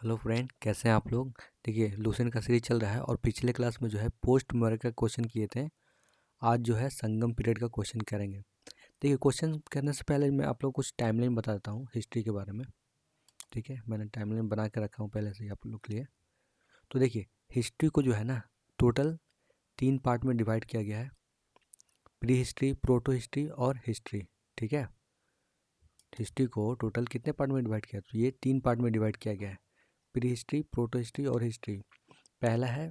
Hello friend, कैसे हैं आप लोग। देखिए, लूसेंट का सीरीज चल रहा है और पिछले क्लास में जो है पोस्ट मेमोरी का क्वेश्चन किए थे। आज जो है संगम पीरियड का क्वेश्चन करेंगे। देखिए, क्वेश्चन करने से पहले मैं आप लोग कुछ टाइमलाइन बता देता हूँ हिस्ट्री के बारे में। ठीक है, मैंने टाइमलाइन बना के रखा हूँ पहले से ही आप लोग के लिए। तो देखिए, हिस्ट्री को जो है ना टोटल 3 पार्ट में डिवाइड किया गया है। प्री हिस्ट्री, प्रोटो हिस्ट्री और हिस्ट्री। ठीक है, हिस्ट्री को टोटल कितने पार्ट में डिवाइड किया, तो ये 3 पार्ट में डिवाइड किया गया है। प्री हिस्ट्री, प्रोटो हिस्ट्री और हिस्ट्री। पहला है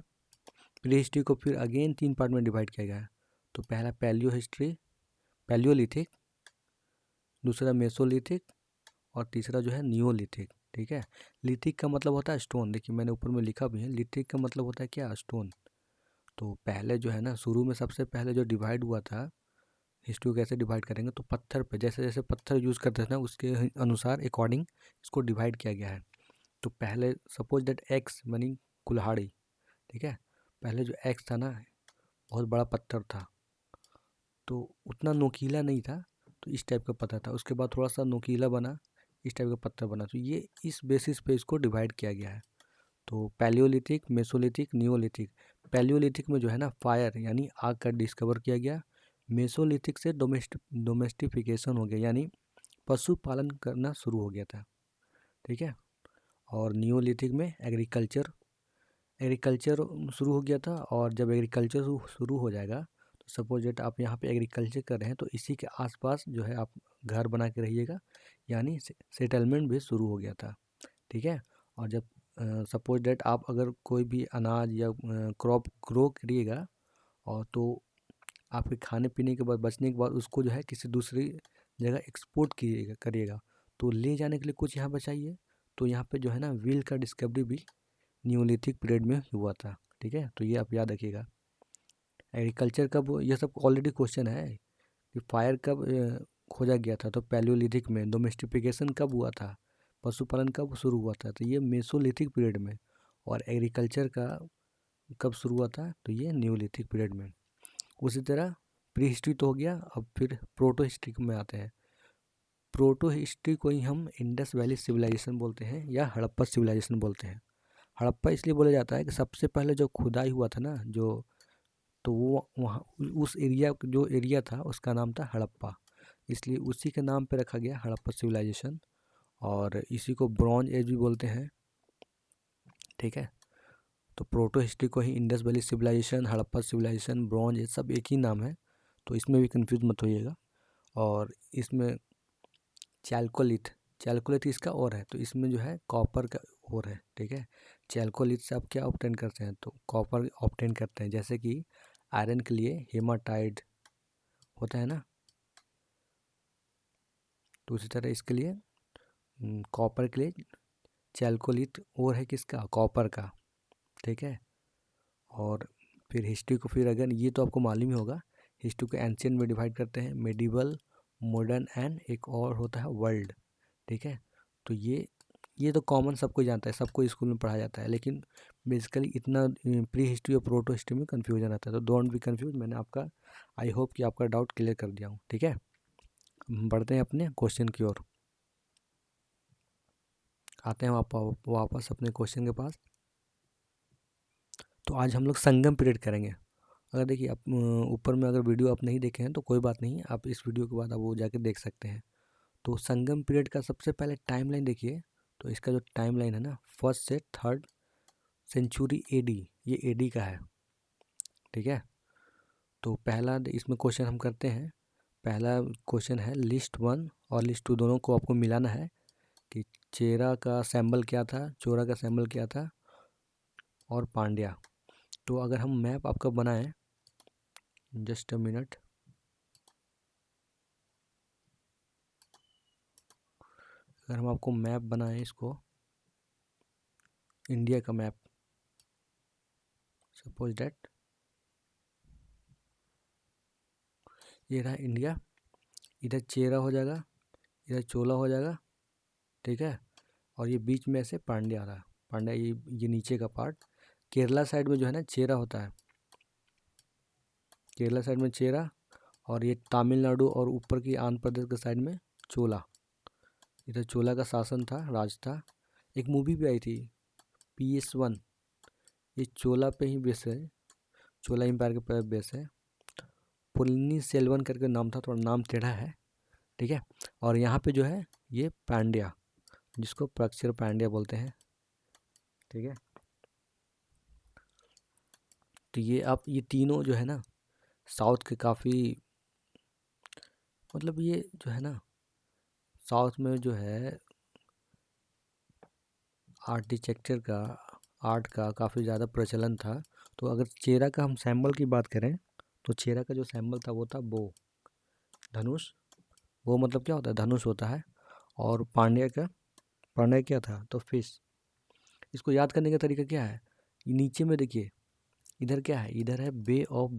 प्री हिस्ट्री को फिर अगेन 3 पार्ट में डिवाइड किया गया है। तो पहला पैलियो हिस्ट्री, पैलियोलिथिक, दूसरा मेसोलिथिक और तीसरा जो है नियोलिथिक। ठीक है, लिथिक का मतलब होता है स्टोन। देखिए, मैंने ऊपर में लिखा भी है, लिथिक का मतलब होता है क्या, स्टोन। तो पहले जो है ना शुरू में सबसे पहले जो डिवाइड हुआ था, हिस्ट्री को कैसे डिवाइड करेंगे, तो पत्थर पे, जैसे जैसे पत्थर यूज़ करते थे ना उसके अनुसार अकॉर्डिंग इसको डिवाइड किया गया है। तो पहले सपोज दैट एक्स मनी कुल्हाड़ी। ठीक है, पहले जो एक्स था ना बहुत बड़ा पत्थर था, तो उतना नोकीला नहीं था, तो इस टाइप का पत्थर था। उसके बाद थोड़ा सा नोकीला बना, इस टाइप का पत्थर बना। तो ये इस बेसिस पे इसको डिवाइड किया गया है। तो पैलियोलिथिक, मेसोलिथिक, नियोलिथिक। पैलियोलिथिक में जो है ना फायर यानी आग का डिस्कवर किया गया। मेसोलिथिक से डोमेस्टिफिकेशन हो गया, यानी पशुपालन करना शुरू हो गया था। ठीक है, और नियोलिथिक में एग्रीकल्चर एग्रीकल्चर शुरू हो गया था। और जब एग्रीकल्चर शुरू हो जाएगा, तो सपोज दैट आप यहाँ पे एग्रीकल्चर कर रहे हैं, तो इसी के आसपास जो है आप घर बना के रहिएगा, यानी सेटलमेंट भी शुरू हो गया था। ठीक है, और जब सपोज दैट आप अगर कोई भी अनाज या क्रॉप ग्रो करिएगा, और तो आपके खाने पीने के बाद बचने के बाद उसको जो है किसी दूसरी जगह एक्सपोर्ट करिएगा, तो ले जाने के लिए कुछ यहाँ बचाइए। तो यहाँ पे जो है ना व्हील का डिस्कवरी भी न्यूलिथिक पीरियड में हुआ था। ठीक है, तो ये आप याद रखिएगा। एग्रीकल्चर कब, ये सब ऑलरेडी क्वेश्चन है कि फायर कब खोजा गया था, तो पैलियोलिथिक में। डोमेस्टिफिकेशन कब हुआ था, पशुपालन कब शुरू हुआ था, तो ये मेसोलिथिक पीरियड में। और एग्रीकल्चर का कब शुरू हुआ था, तो ये न्यूलिथिक पीरियड में। उसी तरह प्री हिस्ट्री तो हो गया, अब फिर प्रोटो हिस्ट्री में आते हैं। प्रोटो हिस्ट्री को ही हम इंडस वैली सिविलाइजेशन बोलते हैं या हड़प्पा सिविलाइजेशन बोलते हैं। हड़प्पा इसलिए बोला जाता है कि सबसे पहले जो खुदाई हुआ था ना, जो तो वो वहाँ उस एरिया, जो एरिया था उसका नाम था हड़प्पा, इसलिए उसी के नाम पे रखा गया हड़प्पा सिविलाइजेशन। और इसी को ब्रॉन्ज एज भी बोलते हैं। ठीक है, तो प्रोटो हिस्ट्री को ही Indus valley civilisation, Harappa civilisation, bronze age सब एक ही नाम है, तो इसमें भी कंफ्यूज मत होइएगा। और इसमें चैल्कोलिथ, चैल्कोलिथ इसका और है, तो इसमें जो है कॉपर का और है। ठीक है, चैल्कोलिथ से आप क्या ऑब्टेन करते हैं, तो कॉपर ऑब्टेन करते हैं। जैसे कि आयरन के लिए हेमाटाइट होता है ना, तो उसी तरह इसके लिए कॉपर के लिए चैल्कोलिथ और है किसका, कॉपर का। ठीक है, और फिर हिस्ट्री को, फिर अगर ये तो आपको मालूम ही होगा, हिस्ट्री को एंशियंट में डिवाइड करते हैं, मेडिवल, मॉडर्न एंड एक और होता है वर्ल्ड। ठीक है, तो ये तो कॉमन सबको जानता है, सबको स्कूल में पढ़ाया जाता है, लेकिन बेसिकली इतना प्री हिस्ट्री और प्रोटो हिस्ट्री में कन्फ्यूजन आता है, तो डोंट बी कन्फ्यूज। मैंने आपका, आई होप कि आपका डाउट क्लियर कर दिया हूँ। ठीक है, बढ़ते हैं अपने क्वेश्चन की ओर। आते हैं वापस अपने क्वेश्चन के पास। तो आज हम लोग संगम पीरियड करेंगे। अगर देखिए आप ऊपर में अगर वीडियो आप नहीं देखे हैं तो कोई बात नहीं, आप इस वीडियो के बाद आप वो जाके देख सकते हैं। तो संगम पीरियड का सबसे पहले टाइमलाइन देखिए। तो इसका जो टाइमलाइन है ना, 1st से 3rd सेंचुरी एडी, ये एडी का है। ठीक है, तो पहला इसमें क्वेश्चन हम करते हैं। पहला क्वेश्चन है लिस्ट 1 और लिस्ट 2 दोनों को आपको मिलाना है कि चेरा का सिंबल क्या था, चोरा का सिंबल क्या था, और पांड्या। तो अगर हम मैप आपका बनाएं, जस्ट अ मिनट, अगर हम आपको मैप बनाएं, इसको इंडिया का मैप, सपोज दैट ये रहा इंडिया, इधर चेरा हो जाएगा, इधर चोला हो जाएगा। ठीक है, और ये बीच में ऐसे पांड्या आ रहा है, पांड्या ये नीचे का पार्ट। केरला साइड में जो है ना चेरा होता है, केरला साइड में चेरा, और ये तमिलनाडु और ऊपर की आंध्र प्रदेश के साइड में चोला। इधर चोला का शासन था, राज था। एक मूवी भी आई थी, PS1 ये चोला पे ही बेस है, चोला एम्पायर के पे बेस है। पुलनी सेल्वन करके नाम था, थोड़ा नाम टेढ़ा है, ठीक है। और यहाँ पे जो है ये पांड्या, जिसको प्रक्षर पांड्या बोलते हैं, ठीक है। तो ये आप ये तीनों जो है ना साउथ के काफ़ी, मतलब ये जो है ना साउथ में जो है आर्किटेक्चर का, आर्ट का काफ़ी ज़्यादा प्रचलन था। तो अगर चेरा का हम सैम्बल की बात करें तो चेरा का जो सैम्बल था वो था बो, धनुष। वो मतलब क्या होता है, धनुष होता है। और पांड्या क्या था, तो फिश। इसको याद करने का तरीका क्या है, ये नीचे में देखिए, इधर क्या है, इधर है बे ऑफ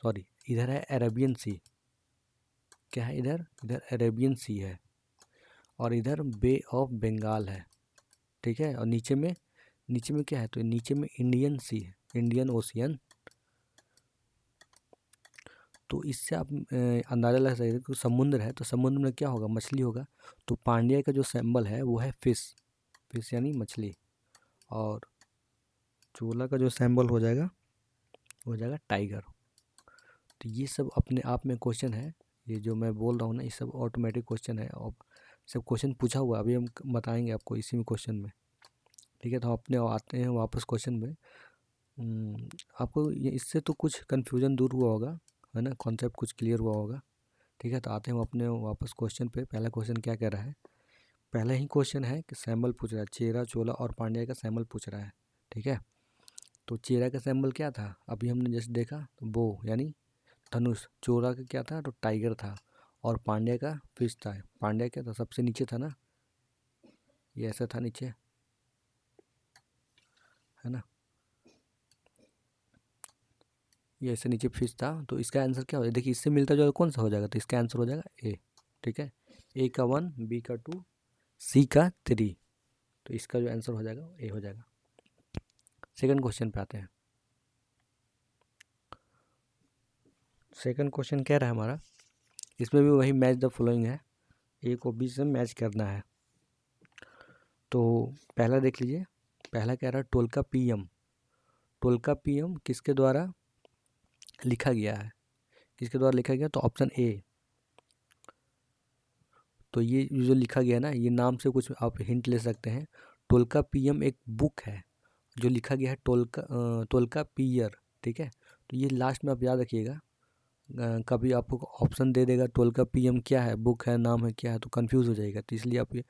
सॉरी, इधर है अरेबियन सी। क्या है इधर, इधर अरेबियन सी है और इधर बे ऑफ बंगाल है, ठीक है। और नीचे में क्या है, तो नीचे में इंडियन सी है, इंडियन ओशियन। तो इससे आप अंदाज़ा लगा सकते हैं कि समुद्र है तो समुद्र में क्या होगा, मछली होगा। तो पांड्या का जो सिंबल है वो है फिश, फिश यानी मछली। और चोला का जो सिंबल हो जाएगा टाइगर। तो ये सब अपने आप में क्वेश्चन है, ये जो मैं बोल रहा हूँ ना ये सब ऑटोमेटिक क्वेश्चन है और सब क्वेश्चन पूछा हुआ है। अभी हम बताएंगे आपको इसी में क्वेश्चन में, ठीक है। तो अपने आते हैं वापस क्वेश्चन में। आपको ये इससे तो कुछ कन्फ्यूज़न दूर हुआ होगा, है ना, कॉन्सेप्ट कुछ क्लियर हुआ होगा, ठीक है। तो आते हैं हम अपने वापस क्वेश्चन पे। पहला क्वेश्चन क्या कह रहा है, पहला ही क्वेश्चन है कि सैम्बल पूछ रहा है, चेरा चोला और पांड्या का सैम्बल पूछ रहा है, ठीक है। तो चेरा का सैम्बल क्या था, अभी हमने जस्ट देखा, तो बो यानी धनुष। चोला का क्या था, तो टाइगर था। और पांड्या का फिश था। पांड्या क्या था, सबसे नीचे था ना, ये ऐसा था नीचे, है ना, ये ऐसे नीचे फिश था। तो इसका आंसर क्या हो जाएगा, देखिए इससे मिलता जुलता कौन सा हो जाएगा, तो इसका आंसर हो जाएगा ए, ठीक है। ए का 1, बी का 2, सी का 3। तो इसका जो आंसर हो जाएगा ए हो जाएगा। सेकंड क्वेश्चन पे आते हैं। सेकंड क्वेश्चन क्या रहा है हमारा, इसमें भी वही मैच द फॉलोइंग है, ए को बी से मैच करना है। तो पहला देख लीजिए, पहला कह रहा है टोलका पीएम। टोलका पीएम किसके द्वारा लिखा गया है, किसके द्वारा लिखा गया, तो ऑप्शन ए। तो ये जो लिखा गया ना, ये नाम से कुछ आप हिंट ले सकते हैं। टोलका पीएम एक बुक है जो लिखा गया है टोलका पियर, ठीक है। तो ये लास्ट में आप याद रखिएगा, कभी आपको ऑप्शन दे देगा टोलका पीएम क्या है, बुक है, नाम है, क्या है, तो कंफ्यूज हो जाएगा। तो इसलिए आप ये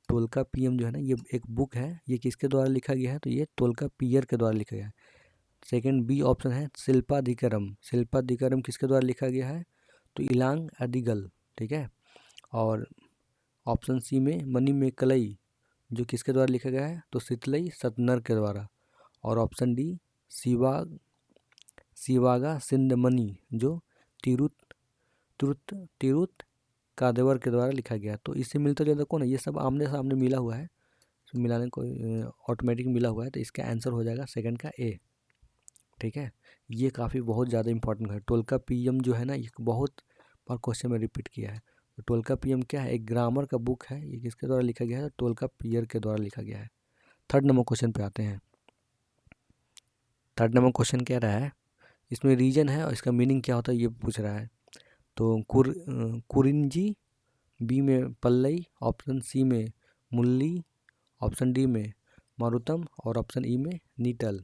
टोलका पीएम जो है ना, ये एक बुक है, ये किसके द्वारा लिखा गया है, तो ये टोलका पियर के द्वारा लिखा गया है। सेकंड बी ऑप्शन है शिल्पाधिकरम। शिल्पाधिकरम किसके द्वारा लिखा गया है, तो इलांग अदिगल, ठीक है। और ऑप्शन सी में मणिमेकलई जो किसके द्वारा लिखा गया है, तो शीतलई सतनर के द्वारा। और ऑप्शन डी शिवागा सिंधमणि जो तिरुत तिरुत तिरुत कादेवर के द्वारा लिखा गया। तो इससे मिलता जुलता कौन है, ये सब आमने सामने मिला हुआ है, तो मिलाने को ऑटोमेटिक मिला हुआ है। तो इसका आंसर हो जाएगा सेकंड का ए, ठीक है। ये काफ़ी बहुत ज़्यादा इंपॉर्टेंट है। टोलका पीएम जो है ना, ये बहुत बार क्वेश्चन में रिपीट किया है। तो टोलका पीएम क्या है, एक ग्रामर का बुक है, ये किसके द्वारा लिखा गया है, टोलका पियर के द्वारा लिखा गया है। थर्ड नंबर क्वेश्चन पे आते हैं। थर्ड नंबर क्वेश्चन कह रहा है, इसमें रीजन है और इसका मीनिंग क्या होता है ये पूछ रहा है। तो कुरिंजी, बी में पल्लई, ऑप्शन सी में मुल्ली, ऑप्शन डी में मारुतम और ऑप्शन ई में नीटल।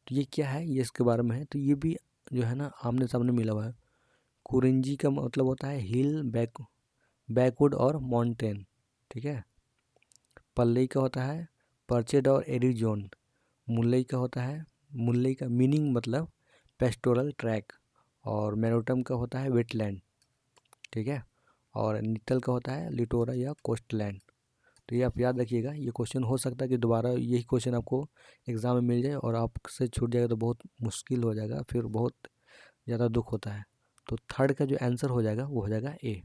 तो ये क्या है, ये इसके बारे में है। तो ये भी जो है ना आमने सामने मिला हुआ है। कुरिंजी का मतलब होता है हिल, बैकवुड और माउंटेन, ठीक है। पल्लई का होता है पर्चेड और एरी जोन। मुल्लई का होता है, मुल्लई का मीनिंग मतलब पेस्टोरल ट्रैक। और मैरोटम का होता है वेटलैंड, ठीक है। और नीटल का होता है लिटोरा या कोस्टलैंड। तो ये आप याद रखिएगा, ये क्वेश्चन हो सकता है कि दोबारा यही क्वेश्चन आपको एग्ज़ाम में मिल जाए और आपसे छूट जाएगा तो बहुत मुश्किल हो जाएगा, फिर बहुत ज़्यादा दुख होता है। तो थर्ड का जो आंसर हो जाएगा वो हो जाएगा ए।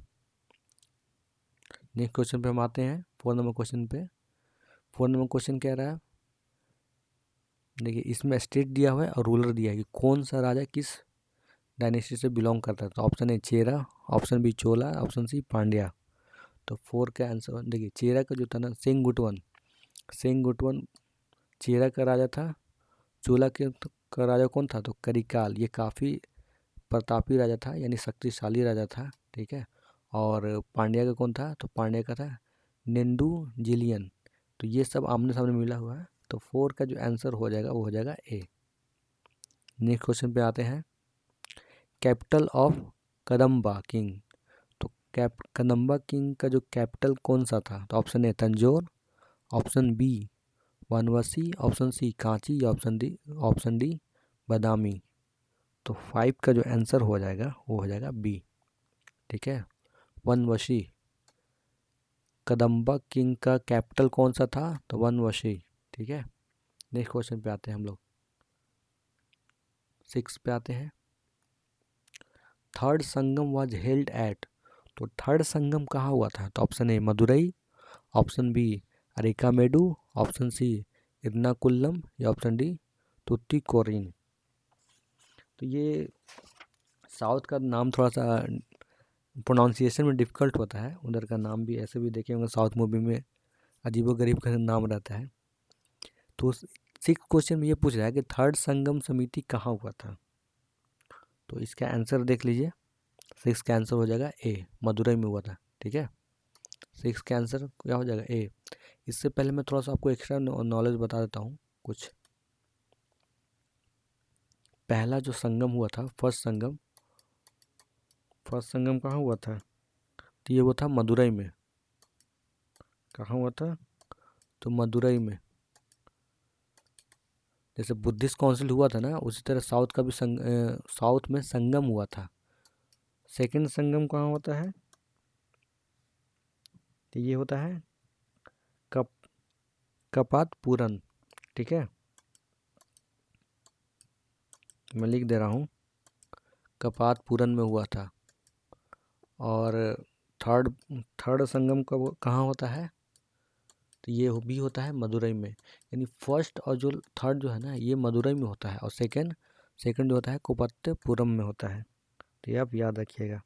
नेक्स्ट क्वेश्चन पे हम आते हैं, 4 नंबर क्वेश्चन पे। 4 नंबर क्वेश्चन कह रहा है, देखिए इसमें स्टेट दिया हुआ है और रूलर दिया है कि कौन सा राजा किस डायनेस्टी से बिलोंग करता है। तो option A Chera, option B Chola, option C Pandya. तो 4 का आंसर देखिए, चेरा का जो था ना सेंगुटवन, सेंगुटवन चेरा का राजा था। चोला के का राजा कौन था? तो करिकाल। ये काफ़ी प्रतापी राजा था, यानी शक्तिशाली राजा था, ठीक है। और पांड्या का कौन था? तो पांड्या का था नेंडू जिलियन। तो ये सब आमने सामने मिला हुआ है, तो 4 का जो आंसर हो जाएगा वो हो जाएगा ए। नेक्स्ट क्वेश्चन पे आते हैं। Capital of Kadamba king. तो कदम्बा किंग का जो कैपिटल कौन सा था? तो option A Tanjore, option B Vanavasi, option C Kanchi, option D Badami. तो 5 का जो आंसर हो जाएगा वो हो जाएगा बी, ठीक है। वनवासी। कदम्बा किंग का कैपिटल कौन सा था? तो वनवासी, ठीक है। नेक्स्ट क्वेश्चन पे आते हैं हम लोग। 6 पे आते हैं। Third Sangam was held at. तो थर्ड संगम कहाँ हुआ था? तो option A Madurai, option B Arikamedu, option C Ernakulam, या ऑप्शन डी तुतिकोरिन। तो ये साउथ का नाम थोड़ा सा प्रोनाउंसिएशन में डिफ़िकल्ट होता है, उधर का नाम भी ऐसे भी देखे होंगे साउथ मूवी में अजीबोगरीब का नाम रहता है। तो 6 क्वेश्चन में ये पूछ रहा है कि थर्ड संगम समिति कहाँ हुआ था। तो इसका आंसर देख लीजिए। 6 का आंसर हो जाएगा ए, मदुरई में हुआ था, ठीक है। 6 का आंसर क्या हो जाएगा? ए। इससे पहले मैं थोड़ा सा आपको एक्स्ट्रा नॉलेज बता देता हूँ कुछ। पहला जो संगम हुआ था, फर्स्ट संगम कहाँ हुआ था? तो ये हुआ था मदुरई में। कहाँ हुआ था? तो मदुरई में। जैसे बुद्धिस्ट काउंसिल हुआ था ना, उसी तरह साउथ का भी साउथ में संगम हुआ था। सेकंड संगम कहाँ होता है? तो ये होता है कप कपातपूरन, ठीक है। मैं लिख दे रहा हूँ, कपातपूरन में हुआ था। और थर्ड थर्ड संगम कहाँ होता है? तो ये भी होता है मदुरई में। यानी फर्स्ट और जो थर्ड जो है ना, ये मदुरई में होता है, और सेकंड जो होता है कोपत्तपुरम में होता है। तो ये आप याद रखिएगा।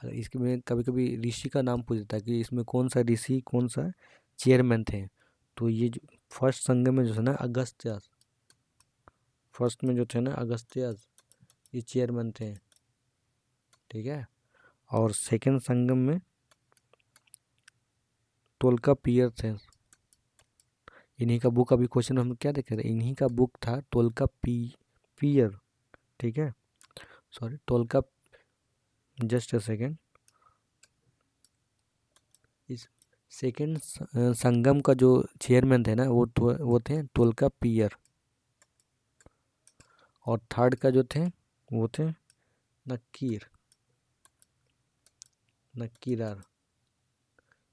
अगर इसके में कभी कभी ऋषि का नाम पूछ देता है कि इसमें कौन सा ऋषि, कौन सा चेयरमैन थे। तो ये जो फर्स्ट संगम में जो है ना अगस्त्यास, फर्स्ट में जो थे ना अगस्त्यास, ये चेयरमैन थे, ठीक है। और सेकंड संगम में तोल्कापियर थे। इन्हीं का बुक, अभी क्वेश्चन हम क्या देख रहे थे, इन्हीं का बुक था तोल्कापियर, ठीक है। Sorry, Tolka, just a second. इस सेकेंड संगम का जो चेयरमैन थे ना, वो थे टोल्कापियर। और थर्ड का जो थे वो थे नक्कीरार।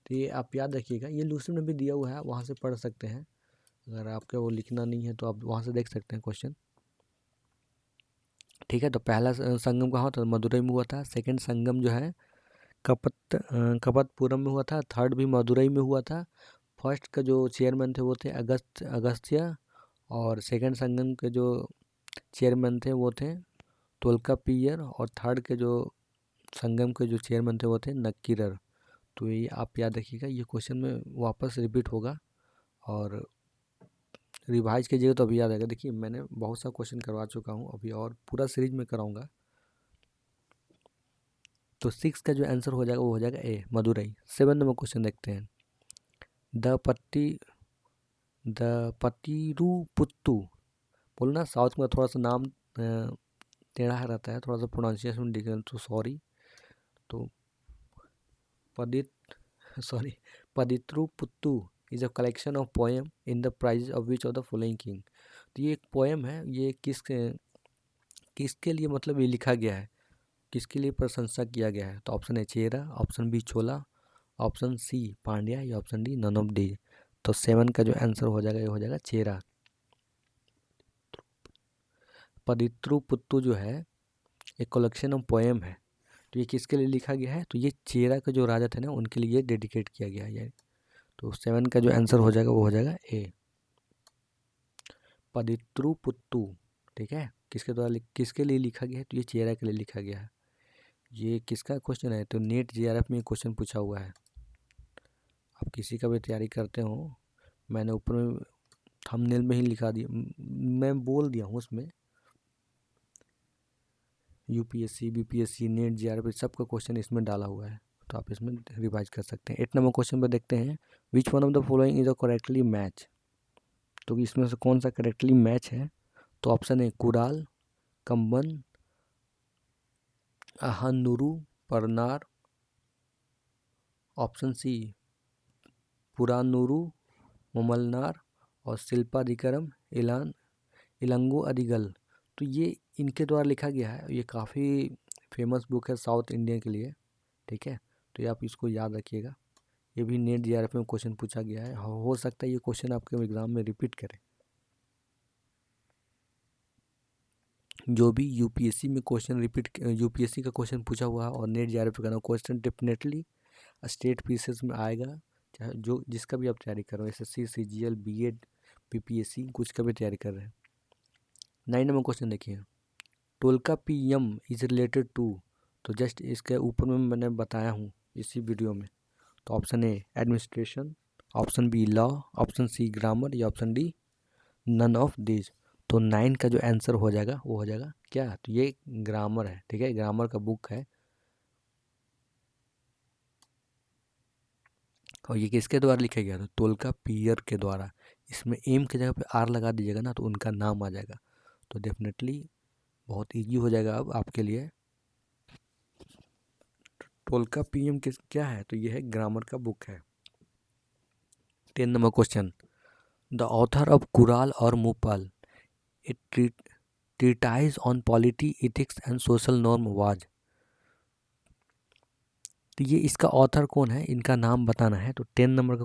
तो ये आप याद रखिएगा, ये लूसेंट में भी दिया हुआ है, वहाँ से पढ़ सकते हैं। अगर आपका वो लिखना नहीं है तो आप वहाँ से देख सकते हैं क्वेश्चन, ठीक है। तो पहला संगम कहाँ था? मदुरई में हुआ था। सेकंड संगम जो है कपतपुरम में हुआ था। थर्ड भी मदुरई में हुआ था। फर्स्ट का जो चेयरमैन थे वो थे अगस्त्य। और सेकंड संगम के जो चेयरमैन थे वो थे तोल्कापियर। और थर्ड के जो संगम के जो चेयरमैन थे वो थे नक्कीरर। तो ये आप याद रखिएगा, ये क्वेश्चन में वापस रिपीट होगा और रिवाइज कीजिएगा तो अभी याद आएगा। देखिए मैंने बहुत सा क्वेश्चन करवा चुका हूँ, अभी और पूरा सीरीज में कराऊंगा। तो 6 का जो आंसर हो जाएगा वो हो जाएगा ए, मदुरई। 7 नंबर क्वेश्चन देखते हैं। द पट्टी द पतिरुपुत्तु। बोलना साउथ में थोड़ा सा नाम टेढ़ा रहता है, थोड़ा सा प्रोनाउंसिएशन डिफरेंट, तो सॉरी। तो Padit sorry Padirruppattu is a collection of poem in the praise of which of the following king. तो ये एक पोएम है, ये किसके लिए मतलब ये लिखा गया है, किसके लिए प्रशंसा किया गया है? तो option A Chera, option B Chola, option C Pandya, या option D none of the. तो 7 का जो आंसर हो जाएगा ये हो जाएगा चेरा। पदित्रुपुत्तु जो है एक कलेक्शन ऑफ पोएम है। तो ये किसके लिए लिखा गया है? तो ये चेरा के जो राजा थे ना उनके लिए डेडिकेट किया गया है। तो 7 का जो आंसर हो जाएगा वो हो जाएगा ए, पदित्रुपुत्तु, ठीक है। किसके लिए लिखा गया है? तो ये चेरा के लिए लिखा गया है। ये किसका क्वेश्चन है? तो नेट जेआरएफ में क्वेश्चन पूछा हुआ है। आप किसी का भी तैयारी करते हो, मैंने ऊपर में थंबनेल में ही लिखा दिया, मैं बोल दिया हूँ उसमें। यूपीएससी, बीपीएससी, नेट, जीआरपी सबका क्वेश्चन इसमें डाला हुआ है, तो आप इसमें रिवाइज कर सकते हैं। 8 नंबर क्वेश्चन पर देखते हैं, which one of the following is a correctly match. तो इसमें से कौन सा करेक्टली मैच है? तो option A Kural, कंबन, अहानुरू, परनार, option C पुरानुरू, ममलनार, और शिल्पाधिकरम, इलंगो अधिगल। तो ये इनके द्वारा लिखा गया है, ये काफ़ी फेमस बुक है साउथ इंडिया के लिए, ठीक है। तो ये आप इसको याद रखिएगा, ये भी नेट जीआरएफ में क्वेश्चन पूछा गया है, हो सकता है ये क्वेश्चन आपके एग्जाम में रिपीट करें। जो भी यूपीएससी में क्वेश्चन रिपीट, यूपीएससी का क्वेश्चन पूछा हुआ है और नेट जीआरएफ का क्वेश्चन डेफिनेटली स्टेट पीसेस में आएगा, चाहे जो जिसका भी आप तैयारी कर रहे हो, एसएससी, सीजीएल, बीएड, बीपीएससी, कुछ का भी तैयारी कर रहे हैं। 9 नंबर क्वेश्चन देखिए, टोल्कापियम इज रिलेटेड टू। तो जस्ट इसके ऊपर में मैंने बताया हूँ इसी वीडियो में। तो option A administration, option B law, option C grammar, या option D none of this. तो 9 का जो आंसर हो जाएगा वो हो जाएगा क्या? तो ये ग्रामर है, ठीक है, ग्रामर का बुक है। और ये किसके द्वारा लिखा गया था? टोल्कापियर के द्वारा। इसमें एम की जगह पे आर लगा दीजिएगा ना, तो उनका नाम आ जाएगा, तो डेफिनेटली बहुत इजी हो जाएगा अब आपके लिए। टोल्कापियम किस क्या है? तो ये है ग्रामर का बुक है। 10 number question, the author of Kural और Muppal a treatise on polity, ethics and social norm was. तो ये इसका ऑथर कौन है, इनका नाम बताना है। तो 10 नंबर का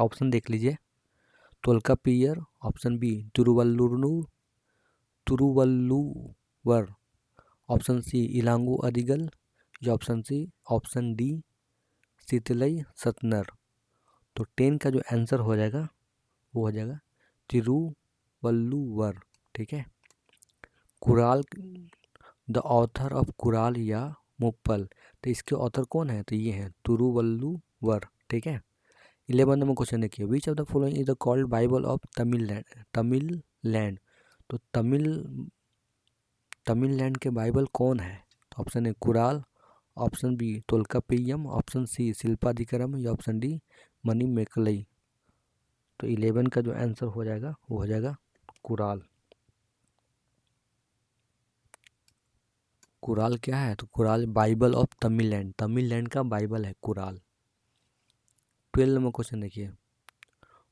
ऑप्शन देख लीजिए, टोल्कापियर, option B तुरुवल्लुवर, option C Elango अदिगल, या ऑप्शन डी शीतलई सतनर। तो 10 का जो आंसर हो जाएगा वो हो जाएगा तिरुवल्लुवर, ठीक है। Kural, the author of Kural या मुप्पल, तो इसके ऑथर कौन है? तो ये है तिरुवल्लुवर, ठीक है। 11 नंबर क्वेश्चन देखिए, which of the following is the called Bible of Tamilland. तो तमिललैंड के बाइबल कौन है? तो option A Kural, option B Tolkappiyam, option C Silappadikaram, या ऑप्शन डी मणिमेकलई। तो 11 का जो आंसर हो जाएगा वो हो जाएगा कुराल। कुराल क्या है? तो कुराल बाइबल ऑफ तमिललैंड, तमिललैंड का बाइबल है कुराल। 12 नंबर क्वेश्चन देखिए,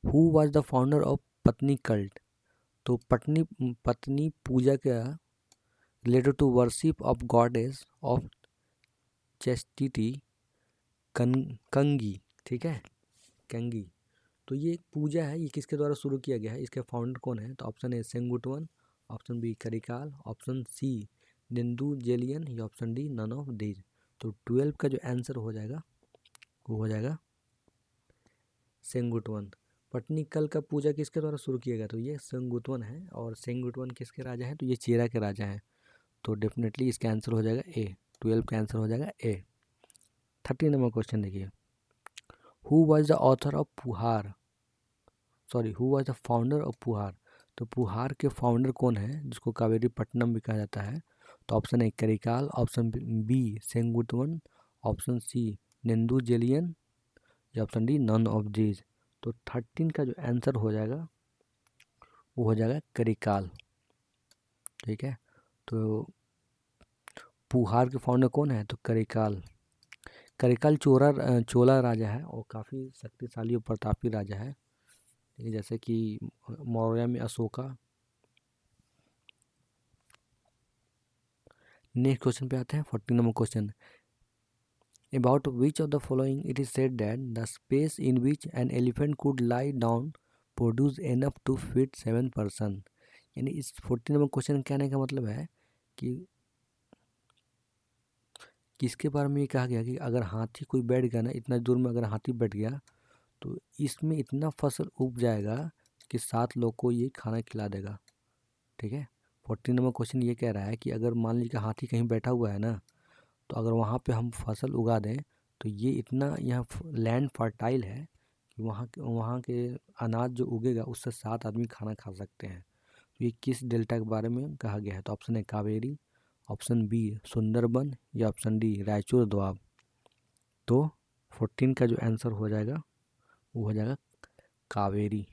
who was the founder of Pattini cult. तो पत्नी पूजा का related to worship of goddess of chastity, Kannagi, ठीक है, कंगी। तो ये एक पूजा है, ये किसके द्वारा शुरू किया गया है, इसके फाउंडर कौन है? तो option A Senguttuvan, option B Karikal, option C Nedunjeliyan, या option D none of these. तो 12 का जो आंसर हो जाएगा वो हो जाएगा सेंगुटवन। पटनीकल का पूजा किसके द्वारा शुरू किया गया? तो ये सेंगुटवन है, और सेंगुटवन किसके राजा हैं? तो ये चेरा के राजा हैं। तो डेफिनेटली इसका आंसर हो जाएगा ए, 12 का आंसर हो जाएगा ए। 30 नंबर क्वेश्चन देखिए, who was the author of Puhar, sorry who was the founder of Puhar. तो पुहार के फाउंडर कौन है, जिसको कावेरी पट्टनम भी कहा जाता है? तो option A Karikal, option B Senguttuvan, option C Nedunjeliyan, या option D none of these. तो 13 का जो आंसर हो जाएगा वो हो जाएगा करिकाल, ठीक है। तो पुहार के फाउंडर कौन है? तो करिकाल। करिकाल चोला राजा है, और काफ़ी शक्तिशाली और प्रतापी राजा है, जैसे कि मौर्य में अशोका। नेक्स्ट क्वेश्चन पे आते हैं, 14 number question, about which of the following it is said that the space in which an elephant could lie down produce enough to fit 7 person. यानी इस 14 नंबर क्वेश्चन कहने का मतलब है कि किसके बारे में ये कहा गया कि अगर हाथी कोई बैठ गया ना, इतना दूर में अगर हाथी बैठ गया तो इसमें इतना फसल उग जाएगा कि 7 लोग को ये खाना खिला देगा, ठीक है। 14 नंबर क्वेश्चन ये कह रहा है कि अगर मान लीजिए हाथी कहीं बैठा हुआ है ना, तो अगर वहाँ पे हम फसल उगा दें तो ये इतना यहाँ लैंड फर्टाइल है कि वहाँ के अनाज जो उगेगा उससे 7 आदमी खाना खा सकते हैं। तो ये किस डेल्टा के बारे में कहा गया है? तो option A Kaveri, option B Sundarban, या ऑप्शन डी रायचूर दोआब। तो 14 का जो आंसर हो जाएगा वो हो जाएगा कावेरी।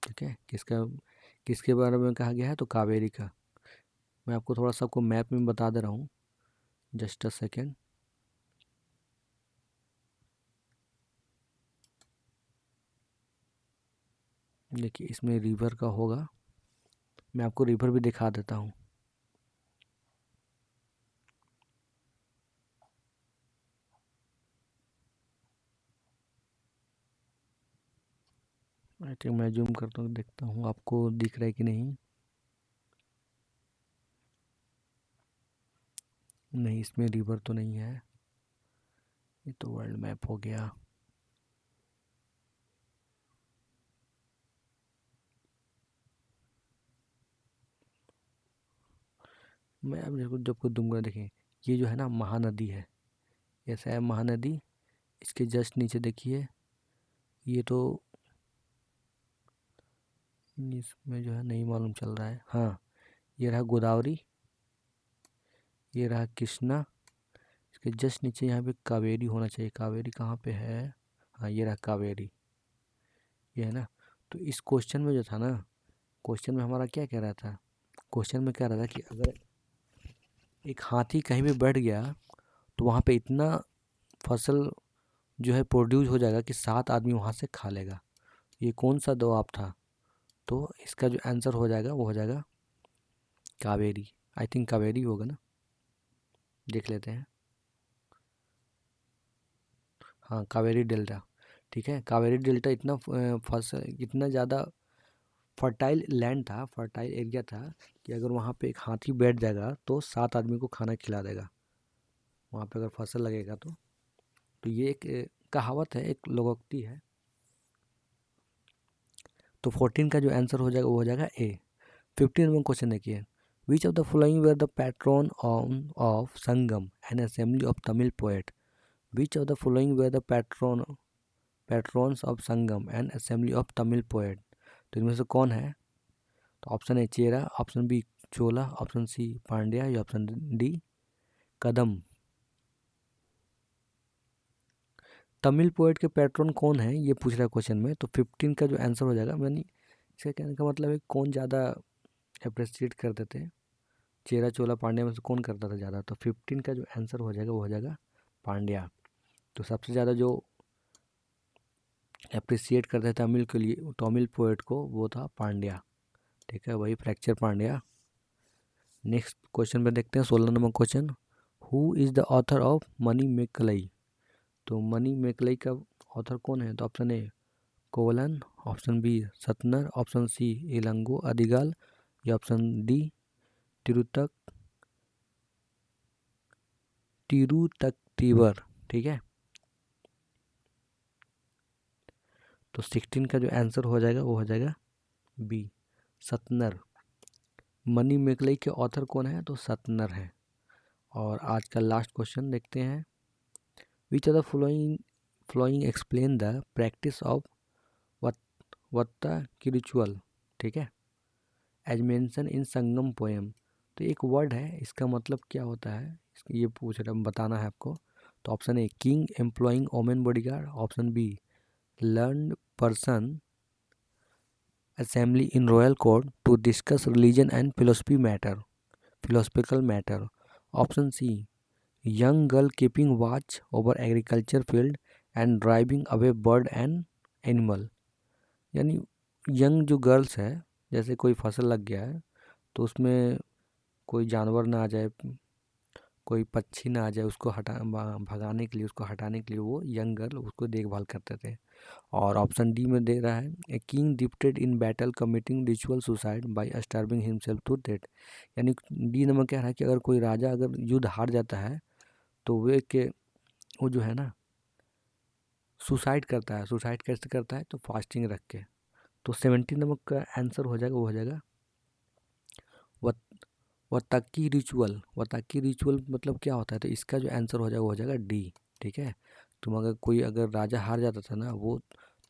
ठीक है, किसके बारे में कहा गया है? तो कावेरी का। मैं आपको थोड़ा सा आपको मैप में बता दे रहा हूँ, जस्ट अ सेकेंड। देखिए इसमें रिवर का होगा, मैं आपको रिवर भी दिखा देता हूँ। आई थिंक मैं जूम करता हूँ, देखता हूँ आपको दिख रहा है कि नहीं। नहीं, इसमें रिवर तो नहीं है, ये तो वर्ल्ड मैप हो गया। मैं अब जब को दूंगा, देखें ये जो है ना महानदी है, ऐसा है महानदी। इसके जस्ट नीचे देखिए, ये तो इसमें जो है नहीं मालूम चल रहा है। हाँ, ये रहा गोदावरी, ये रहा कृष्णा, इसके जस्ट नीचे यहाँ पे कावेरी होना चाहिए। कावेरी कहाँ पे है? हाँ, ये रहा कावेरी, ये है ना। तो इस क्वेश्चन में जो था ना, क्वेश्चन में हमारा क्या कह रहा था? क्वेश्चन में कह रहा था कि अगर एक हाथी कहीं भी बैठ गया तो वहाँ पे इतना फसल जो है प्रोड्यूस हो जाएगा कि 7 आदमी वहाँ से खा लेगा। ये कौन सा दोआब था? तो इसका जो आंसर हो जाएगा वो हो जाएगा कावेरी। आई थिंक कावेरी होगा ना, देख लेते हैं। हाँ, कावेरी डेल्टा। ठीक है, कावेरी डेल्टा इतना फसल, इतना ज़्यादा फर्टाइल लैंड था, फर्टाइल एरिया था कि अगर वहाँ पे एक हाथी बैठ जाएगा तो 7 आदमी को खाना खिला देगा, वहाँ पे अगर फसल लगेगा तो ये एक कहावत है, एक लोकोक्ति है। तो 14 का जो आंसर हो जाएगा वो हो जाएगा ए। 15 में क्वेश्चन देखिए, which of the following were the patron of Sangam an assembly of Tamil poet. Which of the following were the patrons of Sangam and assembly of Tamil poet. तो इनमें से कौन है? तो option A Chera, option B Chola, option C Pandya, या option D Kadamba. Tamil poet के patron कौन है ये पूछ रहा है क्वेश्चन में। तो 15 का जो आंसर हो जाएगा, यानी इसका कहने का मतलब है कौन ज़्यादा अप्रिशिएट करते थे, चेरा चोला पांड्या में से कौन करता था ज़्यादा। तो 15 का जो आंसर हो जाएगा वो हो जाएगा पांड्या। तो सबसे ज़्यादा जो अप्रिशिएट करते थे तमिल के लिए, तमिल पोएट को, वो था पांड्या। ठीक है, वही फ्रैक्चर पांड्या। नेक्स्ट क्वेश्चन पे देखते हैं, 16 number question, who is the author of Manimekalai. तो मनी मेकलई का ऑथर कौन है? तो option A Kovalan, option B Sattanar, option C Ilango Adigal, या ऑप्शन डी तिरुतक तिरुतक्तिवर। ठीक है, तो 16 का जो आंसर हो जाएगा वो हो जाएगा बी सतनर। मनी मेकलई के ऑथर कौन है? तो सतनर है। और आज का लास्ट क्वेश्चन देखते हैं, which are the flowing explain the practice of vatta की रिचुअल। ठीक है, as mention in Sangam poem. तो एक वर्ड है, इसका मतलब क्या होता है, ये पूछ रहा, बताना है आपको। तो option A king employing women bodyguard, option B learned person assembly in royal court to discuss religion and philosophical matter. Option C, young girl keeping watch over agriculture field and driving away bird and animal। यानी young जो girls है, जैसे कोई फसल लग गया है तो उसमें कोई जानवर ना आ जाए, कोई पक्षी ना आ जाए, उसको भगाने के लिए, उसको हटाने के लिए वो यंग गर्ल उसको देखभाल करते थे। और ऑप्शन डी में दे रहा है, a king defeated in battle committing ritual suicide by starving himself to death. यानी डी नंबर कह रहा है कि अगर कोई राजा अगर युद्ध हार जाता है तो वो जो है ना सुसाइड करता है। सुसाइड कैसे करता है? तो फास्टिंग रख के। तो 17 नंबर का आंसर हो जाएगा वो हो जाएगा वताकी रिचुअल। वताकी रिचुअल मतलब क्या होता है? तो इसका जो आंसर हो जाएगा वो हो जाएगा डी। ठीक है, तुम अगर कोई अगर राजा हार जाता था ना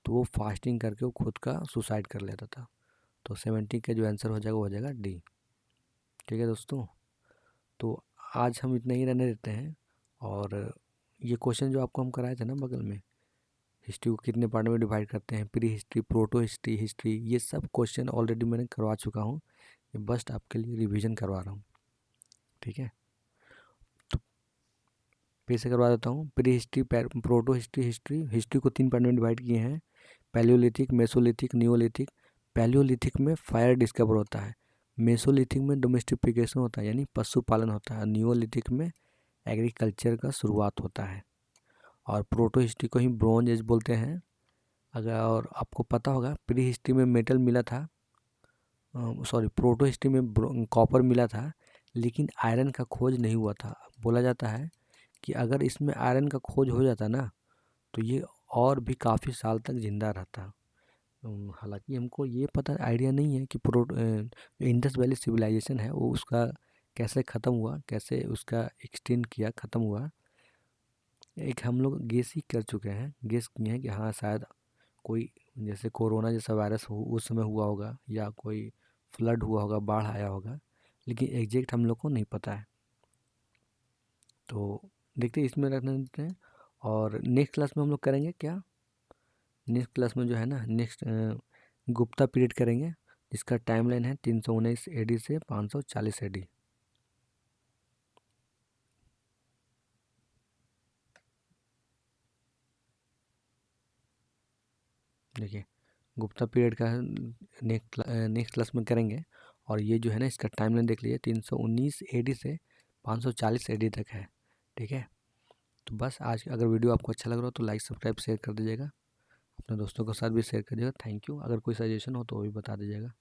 तो वो फास्टिंग करके वो खुद का सुसाइड कर लेता था। तो 70 का जो आंसर हो जाएगा वो हो जाएगा डी। ठीक है दोस्तों, तो आज हम इतना ही रहने देते हैं। और ये क्वेश्चन जो आपको हम कराए थे ना बगल में, हिस्ट्री को कितने पार्ट में डिवाइड करते हैं, pre history, proto history, history, ये सब क्वेश्चन ऑलरेडी मैंने करवा चुका हूँ। ये बस आपके लिए रिवीजन करवा रहा हूँ। ठीक है, तो फिर से करवा देता हूँ। Pre history, proto history, history, history को 3 पार्ट में डिवाइड किए हैं, पैलियोलिथिक, मेसोलिथिक, नियोलिथिक। पैलियोलिथिक में फायर डिस्कवर होता है, मेसोलिथिक में डोमेस्टिफिकेशन होता है यानी पशुपालन होता है, नियोलिथिक में एग्रीकल्चर का शुरुआत होता है, और प्रोटो हिस्ट्री को ही ब्रॉन्ज एज बोलते हैं। अगर और आपको पता होगा प्री हिस्ट्री में मेटल मिला था, सॉरी प्रोटो हिस्ट्री में कॉपर मिला था, लेकिन आयरन का खोज नहीं हुआ था। बोला जाता है कि अगर इसमें आयरन का खोज हो जाता ना तो ये और भी काफ़ी साल तक ज़िंदा रहता। हालांकि हमको ये पता आइडिया नहीं है कि इंडस वैली सिविलाइजेशन है वो उसका कैसे ख़त्म हुआ, कैसे उसका एक्सटेंड किया, ख़त्म हुआ। एक हम लोग गेस ही कर चुके हैं, गेस किए हैं कि हाँ शायद कोई जैसे कोरोना जैसा वायरस हो उस समय हुआ होगा, या कोई फ्लड हुआ होगा, बाढ़ आया होगा, लेकिन एग्जैक्ट हम लोग को नहीं पता है। तो देखते हैं, इसमें रखने देते हैं। और नेक्स्ट क्लास में हम लोग करेंगे क्या, नेक्स्ट क्लास में जो है ना नेक्स्ट गुप्ता पीरियड करेंगे, जिसका टाइमलाइन है 319 AD से 540 AD। देखिए गुप्ता पीरियड का नेक्स्ट क्लास में करेंगे, और ये जो है ना इसका टाइमलाइन देख लीजिए 319 AD से 540 AD तक है। ठीक है, तो बस आज अगर वीडियो आपको अच्छा लग रहा हो तो लाइक सब्सक्राइब शेयर कर दीजिएगा, अपने दोस्तों के साथ भी शेयर कर दीजिएगा। Thank you. अगर कोई सजेशन हो तो वो भी बता दीजिएगा।